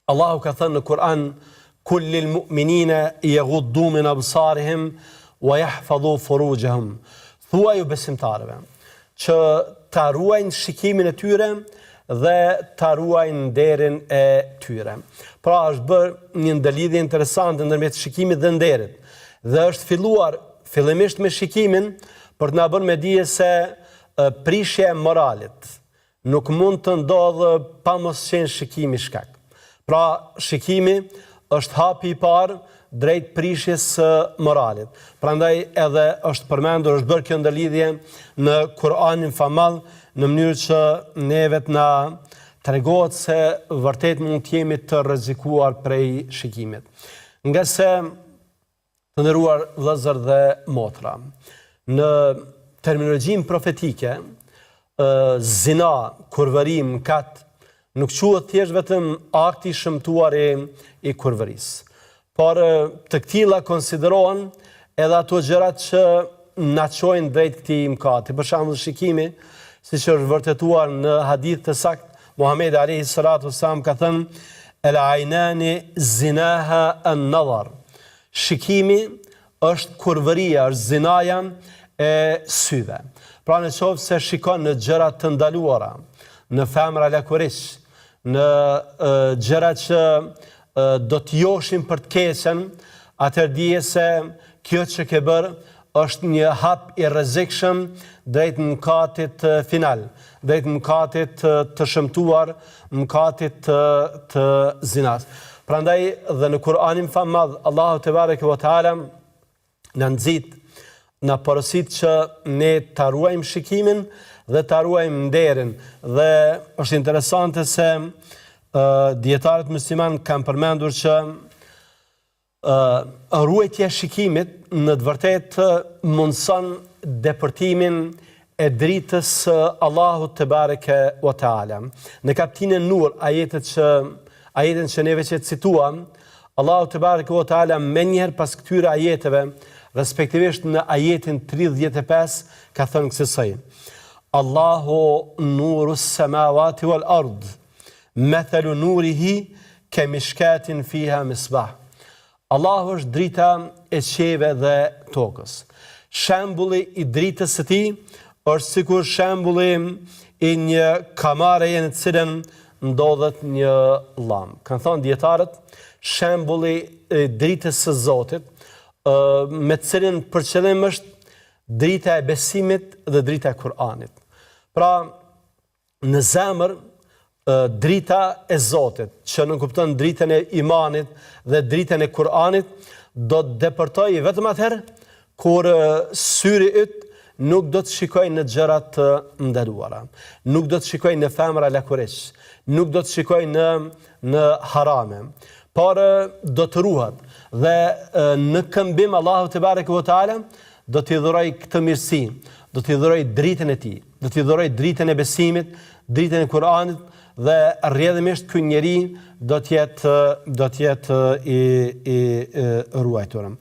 Allahu ka thënë në Kur'an: "Kullil mu'minina yaghuddu min absarihim wa yahfazu furujahum." Thuaj besimtarëve që ta ruajnë shikimin e tyre dhe ta ruajnë nderin e tyre. Pra është bërë një ndëlidhje interesante ndërmjet shikimit dhe nderit. Dhe është filluar fillimisht me shikimin për të na bërë me dije se prishja e moralit nuk mund të ndodhë pa mos qenë shikimi shkak. Pra shikimi është hapi i parë drejt prishjes së moralit. Prandaj edhe është përmendur, është bërë kjo ndëlidhje në Kur'anin famall në mënyrë që neve të na tregohet se vërtet mund të jemi të rrezikuar prej shikimit. Nga se, të nderuar vëllezër dhe motra, në terminologjinë profetike, zina, kurvërim, kat, nuk quhet thjesht vetëm akti i shëmtuar i kurvërisë. Por të këtilla konsiderohen edhe ato gjërat që na çojnë drejt këtij mëkati. Për shembull shikimi, siç është vërtetuar në hadith të saktë, Muhamedi alayhi salatu wasalam ka thënë: "El aynani zinaha an-nazar." Shikimi është kurvëria, është zinaja e syve. Pra në qoftë se shikon në gjëra të ndaluara, në femra lakurish, në gjëra që do të joshin për të keqen, atëherë dije se kjo që ke bërë është një hap i rrezikshëm drejt mëkatit final, drejt mëkatit të shëmtuar, mëkatit të zinas. Prandaj dhe në Kur'anin famall Allahu te bareke ve teala na nxit, na porosit që ne ta ruajmë shikimin dhe ta ruajmë nderin. Dhe është interesante se dietarët musliman kanë përmendur që ruajtja e shikimit në të vërtetë mundson depërtimin e dritës së Allahut te bareke ve teala. Në kapitullin Nur, ajetin që neve që cituam, Allahu te bareke ve teala menjëherë pas këtyre ajeteve, respektivisht në ajetin 35, ka thënë kësaj: Allahu nuru s-samawati wal ard, mathalu nurihi kamishkatin fiha misbah. Allahu është drita e qiellit dhe tokës. Shembulli i dritës së tij është sikur shembulli i një kamare në të cilën ndodhet një llam. Kanë thënë dietarët, shembulli i dritës së Zotit, me të cilën për qëllim është drita e besimit dhe drita e Kur'anit. Pra, në zemër, drita e Zotit, që në kupton dritën e imanit dhe dritën e Kur'anit, do të depërtoj vetëm atëherë kur syri yt nuk do të shikoj në gjëra të ndaluara, nuk do të shikoj në femra lakurish, nuk do të shikoj në harame, por do të ruhet dhe në këmbim Allahu te bareke ve teala do t'i dhuroj këtë mirësi, do t'i dhuroj dritën e tij, do t'i dhuroj dritën e besimit, dritën e Kur'anit, dhe rrjedhimisht ky njeri do të jetë i ruajtur.